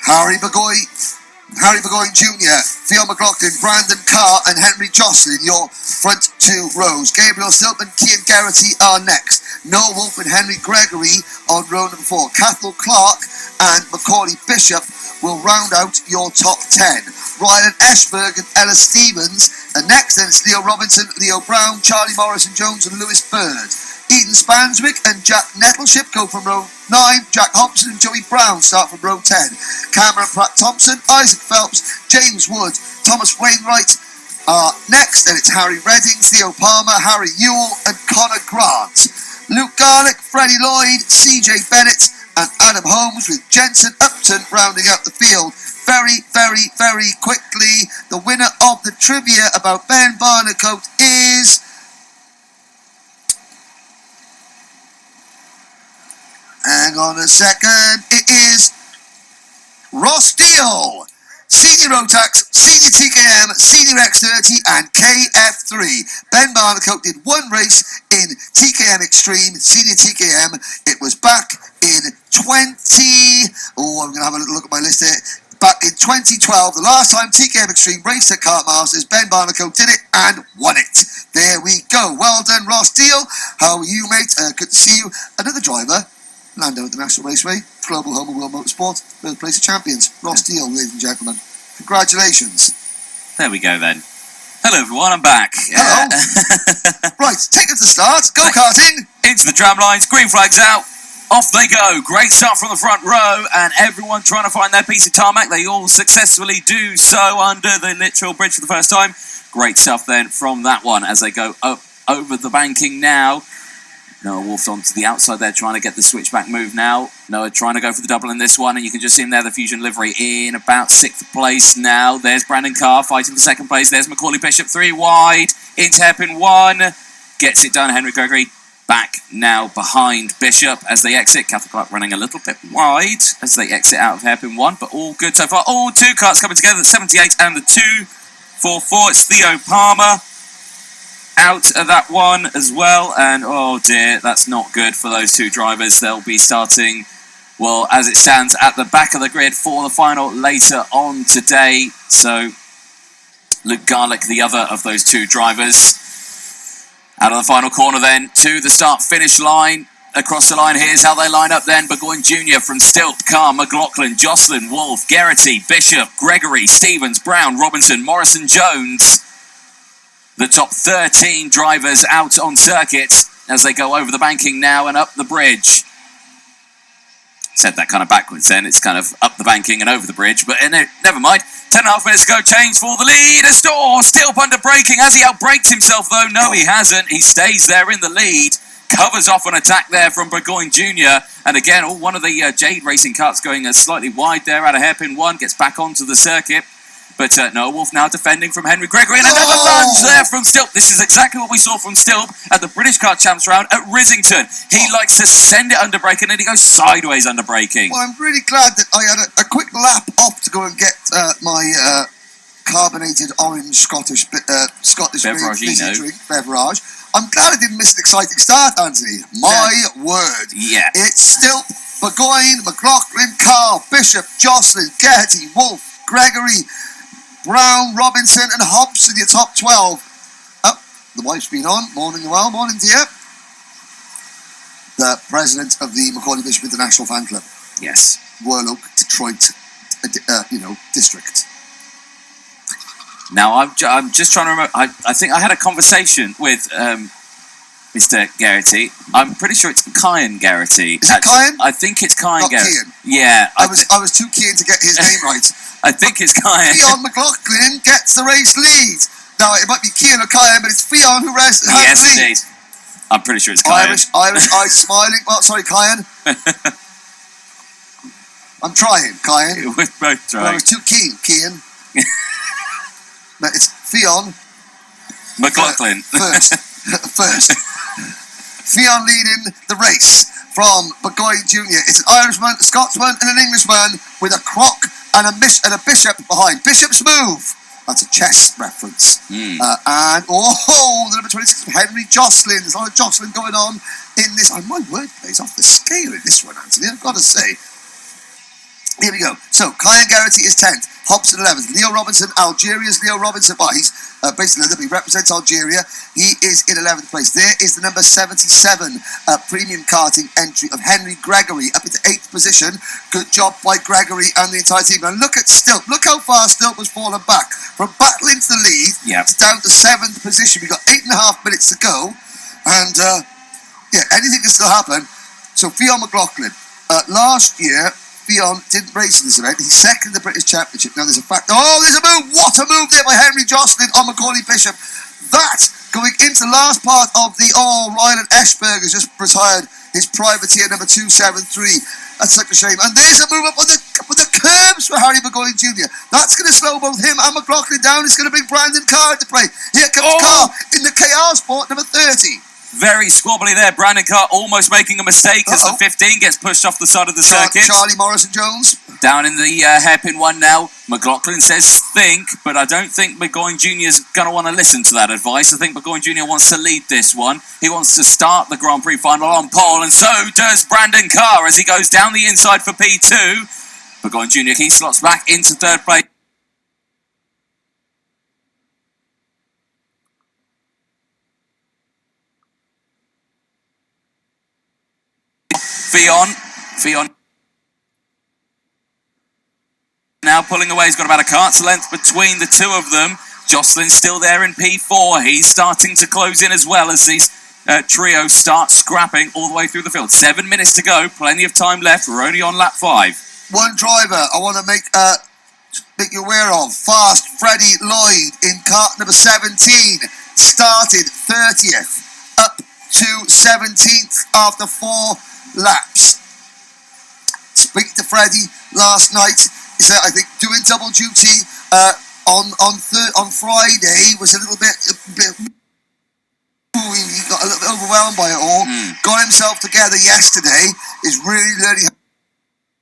Harry Burgoyne Jr., Theo McLaughlin, Brandon Carr and Henry Jocelyn, your front two rows. Gabriel Stiltman, Cian Geraghty are next. Noah Wolf and Henry Gregory on row number 4. Cathal Clark and Macaulay Bishop will round out your top 10. Ryan Eshberg and Ella Stevens are next. Then it's Leo Robinson, Leo Brown, Charlie Morrison-Jones and Lewis Bird. Eden Spanswick and Jack Nettleship go from row 9. Jack Hobson and Joey Brown start from row 10. Cameron Pratt-Thompson, Isaac Phelps, James Wood, Thomas Wainwright are next. Then it's Harry Redding, Theo Palmer, Harry Ewell and Connor Grant. Luke Garlick, Freddie Lloyd, CJ Bennett and Adam Holmes, with Jensen Upton rounding out the field. Very, very, very quickly, the winner of the trivia about Ben Barnicoat is... Hang on a second. It is Ross Deal. Senior Rotax, Senior TKM, Senior X30 and KF3. Ben Barnicoat did one race in TKM Extreme, Senior TKM. It was back in I'm going to have a little look at my list here. Back in 2012, the last time TKM Extreme raced at Kartmasters, Ben Barnicoat did it and won it. There we go. Well done, Ross Deal. How are you, mate? Good to see you. Another driver. Lando International Raceway, Global Home of World Motorsport, birthplace of champions. Ross Deal, ladies and gentlemen. Congratulations. There we go then. Hello everyone, I'm back. Hello. Right, take it to start. Go-karting. Into the tram lines, green flags out. Off they go. Great start from the front row, and everyone trying to find their piece of tarmac. They all successfully do so under the literal bridge for the first time. Great stuff then from that one as they go up over the banking now. Noah Wolf's onto the outside there, trying to get the switchback move now. Noah trying to go for the double in this one, and you can just see him there, the Fusion livery in about 6th place now. There's Brandon Carr fighting for 2nd place. There's Macaulay Bishop 3 wide into hairpin 1. Gets it done. Henry Gregory back now behind Bishop as they exit. Cathal Clark running a little bit wide as they exit out of hairpin 1, but all good so far. All two karts coming together, the 78 and the 244. It's Theo Palmer out of that one as well, and oh dear, that's not good for those two drivers. They'll be starting, well, as it stands, at the back of the grid for the final later on today. So Luke Garlick, the other of those two drivers, out of the final corner then to the start-finish line. Across the line, here's how they line up then. Burgoyne Jr. from Stilt, Carr, McLaughlin, Jocelyn, Wolf, Geraghty, Bishop, Gregory, Stevens, Brown, Robinson, Morrison-Jones. The top 13 drivers out on circuit as they go over the banking now and up the bridge. Said that kind of backwards then. It's kind of up the banking and over the bridge, but never mind. 10.5 minutes to go. Change for the lead. Still under braking. Has he outbraked himself though? No, he hasn't. He stays there in the lead. Covers off an attack there from Burgoyne Jr. And again, one of the Jade Racing karts going slightly wide there out of hairpin 1. Gets back onto the circuit. But Noah Wolf now defending from Henry Gregory, and another lunge there from Stilp. This is exactly what we saw from Stilp at the British Kart Champs round at Risington. He likes to send it under braking, and he goes sideways under braking. Well, I'm really glad that I had a quick lap off to go and get my carbonated orange Scottish fizzy drink beverage. I'm glad I didn't miss an exciting start, Anthony. My word. Yeah. It's Stilp, Burgoyne, McLaughlin, Carr, Bishop, Jocelyn, Geraghty, Wolf, Gregory, Brown, Robinson and Hobson, your top 12. Oh, the wife's been on. Morning, Noel. Morning, dear. The president of the Macaulay Bishop International Fan Club. Yes. Worloak, Detroit, district. Now, I'm just trying to remember. I think I had a conversation with Mr. Geraghty. I'm pretty sure it's Kyan Geraghty. Is it Kyan? I think it's Kyan Geraghty. Kian. Yeah. I was too keen to get his name right. I think it's Kyan. Fionn McLaughlin gets the race lead. Now, it might be Kian or Kyan, but it's Fionn who has the lead. Yes, indeed. I'm pretty sure it's Kyan. Irish eyes smiling. Well, sorry, Kyan. I'm trying, Kyan. We're both trying. I was too keen, Kian. But it's Fionn McLaughlin. First. Fionn leading the race from Burgoyne Jr. It's an Irishman, a Scotsman and an Englishman with a croc and a Bishop behind. Bishop's move. That's a chess reference. And, the number 26 from Henry Jocelyn. There's a lot of Jocelyn going on in this. My word plays off the scale in this one, Anthony, I've got to say. Here we go. So, Kyan Garrity is 10th. Hobson 11th. Leo Robinson, Algeria's Leo Robinson. Well, he's based in London, but he represents Algeria. He is in 11th place. There is the number 77 premium karting entry of Henry Gregory up into 8th position. Good job by Gregory and the entire team. And look at Stilt. Look how far Stilt was fallen back. From battling to the lead, it's down to 7th position. We've got 8.5 minutes to go. And, yeah, anything can still happen. So, Fionn McLaughlin. Last year, Fionn didn't race in this event. He's second in the British Championship. Now there's a fact. Oh, there's a move. What a move there by Henry Jocelyn on Macaulay Bishop. That going into the last part of the Ryland Eschberg has just retired his privateer number 273. That's such a shame. And there's a move up on the curbs for Harry Burgoyne Jr. That's going to slow both him and McLaughlin down. It's going to bring Brandon Carr into play. Here comes Carr in the KR Sport number 30. Very squabbly there. Brandon Carr almost making a mistake as the 15 gets pushed off the side of the circuit. Charlie Morrison-Jones. Down in the hairpin one now. McLaughlin says think, but I don't think Burgoyne Jr. is going to want to listen to that advice. I think Burgoyne Jr. wants to lead this one. He wants to start the Grand Prix final on pole, and so does Brandon Carr as he goes down the inside for P2. Burgoyne Jr. he slots back into third place. Fionn now pulling away. He's got about a kart's length between the two of them. Jocelyn's still there in P4. He's starting to close in as well as these trios start scrapping all the way through the field. 7 minutes to go. Plenty of time left. We're only on lap 5. One driver I want to make you aware of. Fast Freddie Lloyd in kart number 17. Started 30th. Up to 17th after 4 laps. Speaking to Freddie last night, he said, I think doing double duty on Friday was a little bit he got a little bit overwhelmed by it all. Got himself together yesterday. Is really learning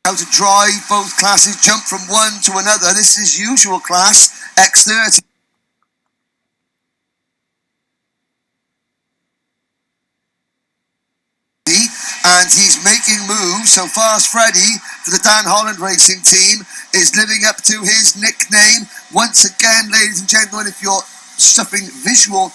how to drive both classes, jump from one to another. This is his usual class, X30. And he's making moves. So Fast Freddy for the Dan Holland Racing team is living up to his nickname. Once again, ladies and gentlemen, if you're suffering visual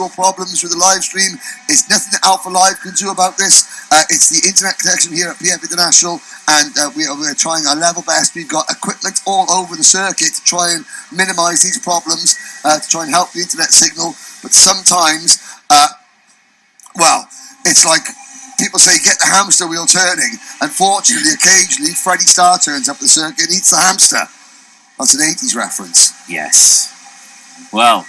problems with the live stream, it's nothing that Alpha Live can do about this. It's the internet connection here at PF International, and we're trying our level best. We've got equipment all over the circuit to try and minimise these problems, to try and help the internet signal. But sometimes, well, it's like people say, get the hamster wheel turning. Unfortunately, occasionally, Freddie Starr turns up the circuit and eats the hamster. That's an 80s reference. Yes. Well,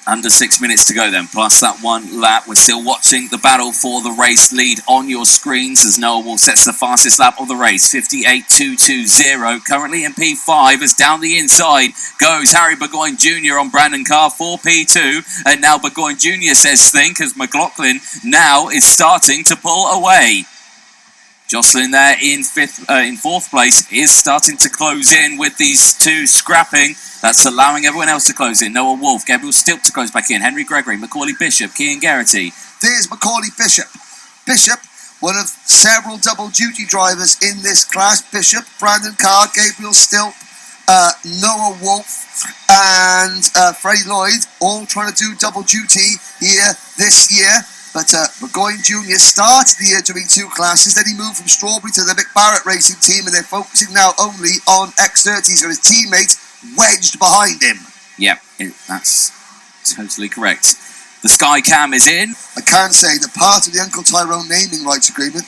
under 6 minutes to go then, plus that one lap. We're still watching the battle for the race lead on your screens as Noah Wolf sets the fastest lap of the race, 58.220. Currently in P5 as down the inside goes Harry Burgoyne Jr. on Brandon Carr for P2. And now Burgoyne Jr. says think as McLaughlin now is starting to pull away. Jocelyn there in fourth place is starting to close in with these two scrapping. That's allowing everyone else to close in. Noah Wolf, Gabriel Stilt to close back in. Henry Gregory, Macaulay Bishop, Kyan Garrity. There's Macaulay Bishop. Bishop, one of several double duty drivers in this class. Bishop, Brandon Carr, Gabriel Stilt, Noah Wolf, and Freddie Lloyd, all trying to do double duty here this year. But Burgoyne Jr. started the year doing 2 classes, then he moved from Strawberry to the Mick Barrett Racing team, and they're focusing now only on X30s, and his teammates wedged behind him. Yep, that's totally correct. The Sky Cam is in. I can say that part of the Uncle Tyrone naming rights agreement,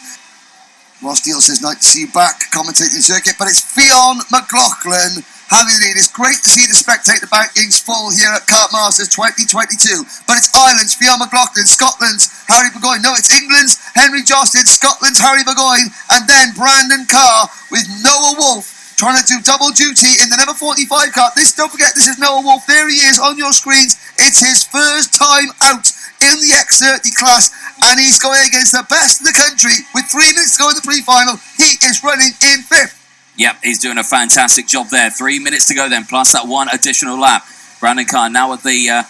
Ross Deal says, nice to see you back commentating the circuit, but it's Fionn McLaughlin having the lead. It's great to see the spectator bankings full here at Kartmasters 2022. But it's Ireland's Fionn McLaughlin, Scotland's Harry Burgoyne. No, it's England's Henry Jocelyn, Scotland's Harry Burgoyne, and then Brandon Carr with Noah Wolf trying to do double duty in the number 45 kart. Don't forget, this is Noah Wolf. There he is on your screens. It's his first time out in the X30 class, and he's going against the best in the country. With 3 minutes to go in the pre-final, he is running in 5th. Yep, he's doing a fantastic job there. 3 minutes to go then, plus that one additional lap. Brandon Carr now at the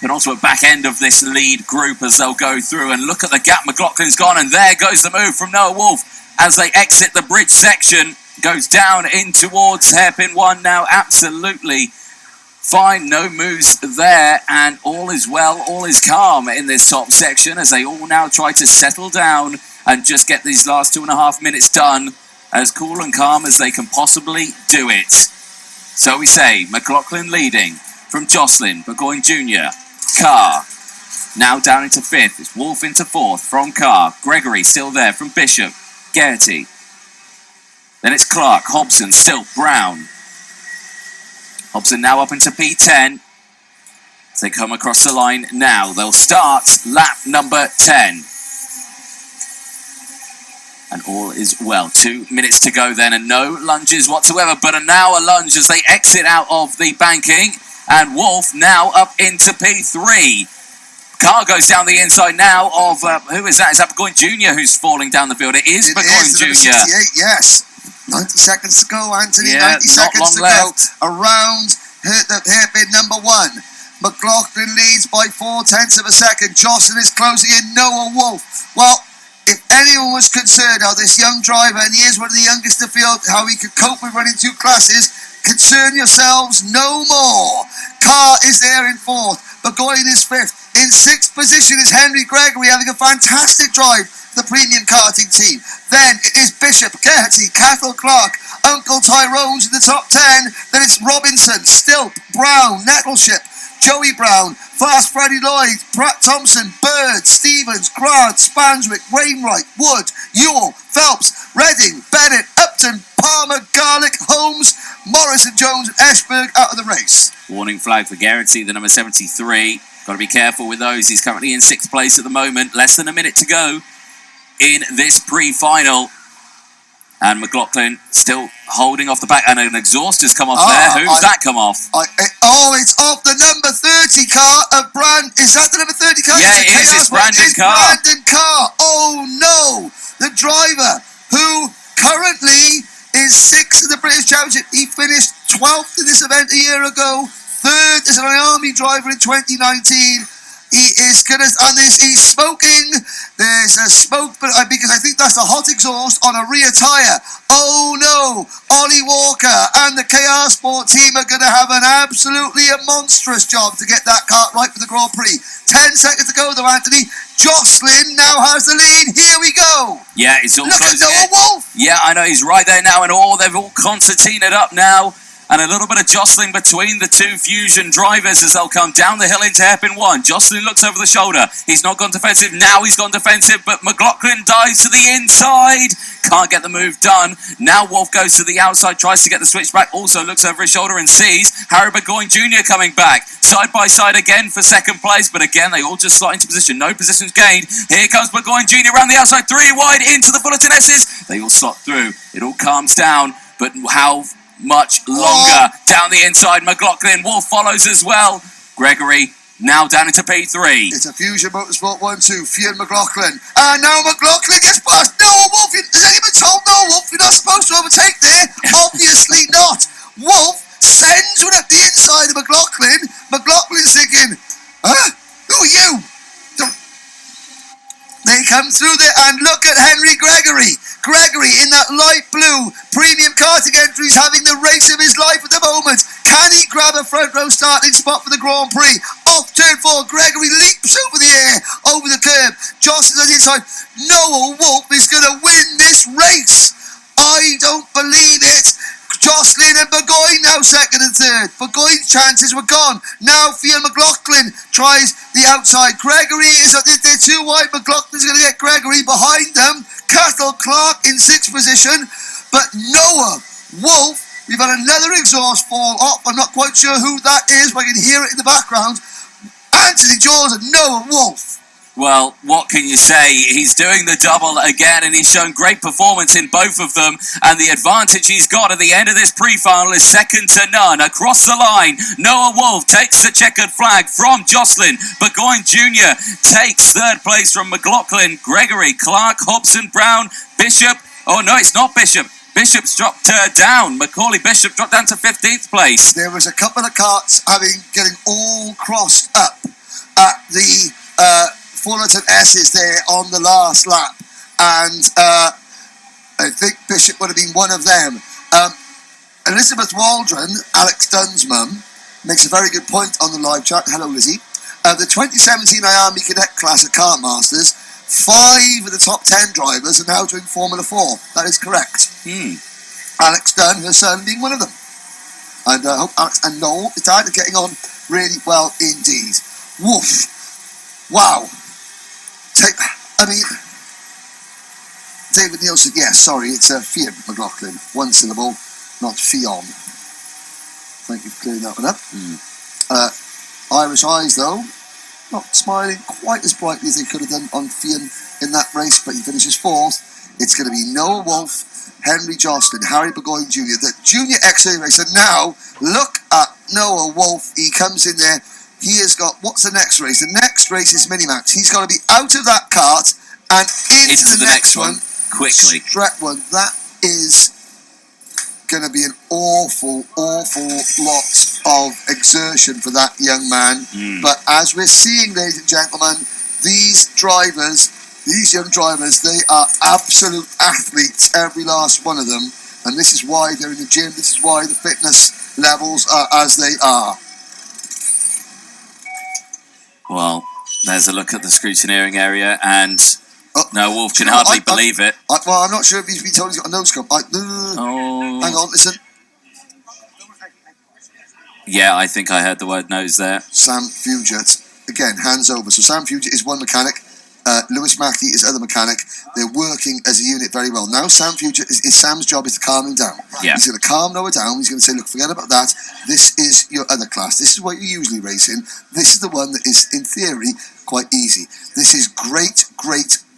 penultimate back end of this lead group as they'll go through. And look at the gap McLaughlin's gone, and there goes the move from Noah Wolf as they exit the bridge section. Goes down in towards hairpin 1 now, absolutely fine, no moves there, and all is well, all is calm in this top section as they all now try to settle down and just get these last 2.5 minutes done as cool and calm as they can possibly do it. So we say McLaughlin leading from Jocelyn, Burgoyne Jr., Carr now down into 5th, it's Wolf into 4th from Carr, Gregory still there from Bishop, Geraghty. Then it's Clark, Hobson, Stilt, Brown. Hobson now up into P10. As they come across the line now, they'll start lap number 10. And all is well. 2 minutes to go then, and no lunges whatsoever, but now a lunge as they exit out of the banking. And Wolf now up into P3. Carr goes down the inside now of, who is that? Is that Burgoyne Jr. who's falling down the field? It is Burgoyne Jr. 68, yes. 90 seconds to go, Anthony. Yeah, 90 seconds to left. go. Around the hairpin number 1. McLaughlin leads by 0.4 of a second. Jocelyn is closing in. Noah Wolf. Well, if anyone was concerned how this young driver, and he is one of the youngest in the field, how he could cope with running 2 classes, concern yourselves no more. Carr is there in 4th. Burgoyne is 5th. In 6th position is Henry Gregory, having a fantastic drive. The premium karting team. Then it is Bishop, Geraghty, Cathal Clark, Uncle Tyrone's in the top 10. Then it's Robinson, Stilt, Brown, Nettleship, Joey Brown, Fast Freddie Lloyd, Pratt Thompson, Bird, Stevens, Grant, Spanswick, Wainwright, Wood, Ewell, Phelps, Redding, Bennett, Upton, Palmer, Garlick, Holmes, Morrison, Jones and Eshberg out of the race. Warning flag for Geraghty, the number 73. Got to be careful with those. He's currently in 6th place at the moment. Less than a minute to go in this pre-final, and McLaughlin still holding off the back, and an exhaust has come off there. Who's that come off? It's off the number 30 car of Brand. Is that the number 30 car? Yeah, it is. It's Brandon Carr. Brandon Carr. Oh no! The driver who currently is 6th in the British Championship. He finished 12th in this event a year ago. 3rd as an Army driver in 2019. He is gonna on this. He's smoking. There's a smoke, but because I think that's a hot exhaust on a rear tyre. Oh no! Ollie Walker and the KR Sport team are gonna have an absolutely monstrous job to get that kart right for the Grand Prix. 10 seconds to go though, Anthony. Jocelyn now has the lead. Here we go. Yeah, it's all look at Noah Wolf. Yeah, I know he's right there now, and they've all concertinaed up now. And a little bit of jostling between the 2 Fusion drivers as they'll come down the hill into hairpin 1. Jocelyn looks over the shoulder. He's not gone defensive. Now he's gone defensive, but McLaughlin dives to the inside. Can't get the move done. Now Wolf goes to the outside, tries to get the switch back. Also looks over his shoulder and sees Harry Burgoyne Jr. coming back. Side by side again for 2nd place, but again, they all just slot into position. No positions gained. Here comes Burgoyne Jr. around the outside, 3 wide into the Bulletin S's. They all slot through. It all calms down, but how much longer down the inside? McLaughlin, Wolf follows as well. Gregory now down into P3. It's a Fusion Motorsport 1-2, Fionn McLaughlin. And now McLaughlin gets past Noah Wolf. Has anyone told Noah Wolf you're not supposed to overtake there? Obviously not. Wolf sends one up the inside of McLaughlin. McLaughlin's thinking, who are you? They come through there, and look at Henry Gregory. Gregory in that light blue premium karting entry is having the race of his life at the moment. Can he grab a front row starting spot for the Grand Prix? Off turn 4, Gregory leaps over the air, over the curb. Jocelyn on the inside. Noah Wolf is going to win this race. I don't believe it. Jocelyn and Burgoyne now 2nd and 3rd. Burgoyne's chances were gone. Now Fionn McLaughlin tries the outside. Gregory is they're too wide. McLaughlin's going to get Gregory behind them. Cathal Clark in 6th position. But Noah Wolf, we've had another exhaust fall off. I'm not quite sure who that is, but I can hear it in the background. Anthony Jaws and Noah Wolf. Well, what can you say? He's doing the double again, and he's shown great performance in both of them. And the advantage he's got at the end of this pre-final is second to none. Across the line, Noah Wolf takes the checkered flag from Jocelyn. Burgoyne Jr. takes 3rd place from McLaughlin. Gregory, Clark, Hobson, Brown, Bishop. Oh, no, it's not Bishop. Bishop's dropped down. Macaulay Bishop dropped down to 15th place. There was a couple of karts getting all crossed up. at the Fullerton S's there on the last lap, and I think Bishop would have been one of them. Elizabeth Waldron, Alex Dunn's mum, makes a very good point on the live chat. Hello, Lizzie. The 2017 Miami Cadet class at Kartmasters, 5 of the top 10 drivers are now doing Formula 4. That is correct. Alex Dunn, her son, being one of them. And I hope Alex and Noel, his dad, are getting on really well indeed. Woof. Wow. David Nielsen, yes, sorry, it's Fian McLaughlin. One syllable, not Fion. Thank you for clearing that one up. Irish Eyes, though, not smiling quite as brightly as they could have done on Fian in that race, but he finishes 4th. It's going to be Noah Wolf, Henry Jocelyn, Harry Burgoyne Jr., the junior X30 racer. Now, look at Noah Wolf. He comes in there. He has got, what's the next race? The next race is Minimax. He's got to be out of that kart and into the next one. Quickly. One. That is going to be an awful lot of exertion for that young man. But as we're seeing, ladies and gentlemen, these young drivers, they are absolute athletes, every last one of them. And this is why they're in the gym. This is why the fitness levels are as they are. Well, there's a look at the scrutineering area, and no, Wolf can hardly believe it. Well, I'm not sure if he's been told he's got a nose cone. Hang on, listen. Yeah, I think I heard the word nose there. Sam Fugit, again, hands over. So Sam Fugit is one mechanic. Lewis Mackey is other mechanic. They're working as a unit very well. Now Sam Fugit, Sam's job is to calm him down. Yeah. He's going to calm Noah down. He's going to say, look, forget about that. This is your other class. This is what you usually race in. This is the one that is, in theory, quite easy. This is great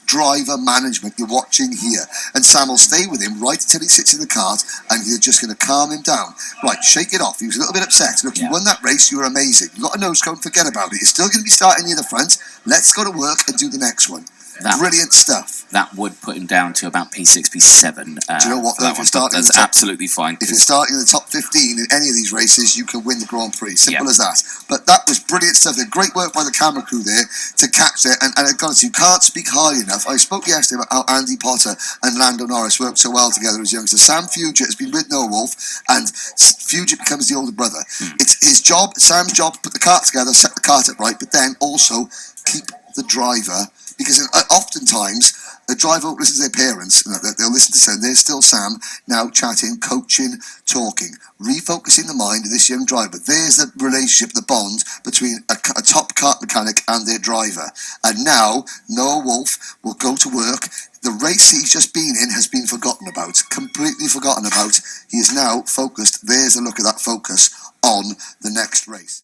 driver management you're watching here. And Sam will stay with him right until he sits in the kart, and you're just going to calm him down. Right, shake it off. He was a little bit upset. Look, you won that race. You were amazing. You got a nose cone. Forget about it. You're still going to be starting near the front. Let's go to work and do the next one. Brilliant stuff. That would put him down to about P6, P7. Do you know what? That's absolutely fine. If you're starting in the top 15 in any of these races, you can win the Grand Prix. Simple as that. But that was brilliant stuff. Great work by the camera crew there to catch it. And I've got to say, you can't speak highly enough. I spoke yesterday about how Andy Potter and Lando Norris worked so well together as youngsters. Sam Fugit has been with Noah Wolf, and Fugit becomes the older brother. It's his job, Sam's job, to put the kart together, set the kart up right, but then also keep the driver. Because oftentimes, the driver won't listen to their parents. They'll listen to Sam. There's still Sam now chatting, coaching, talking, refocusing the mind of this young driver. There's the relationship, the bond between a top kart mechanic and their driver. And now, Noah Wolf will go to work. The race he's just been in has been forgotten about, completely forgotten about. He is now focused. There's a look at that focus on the next race.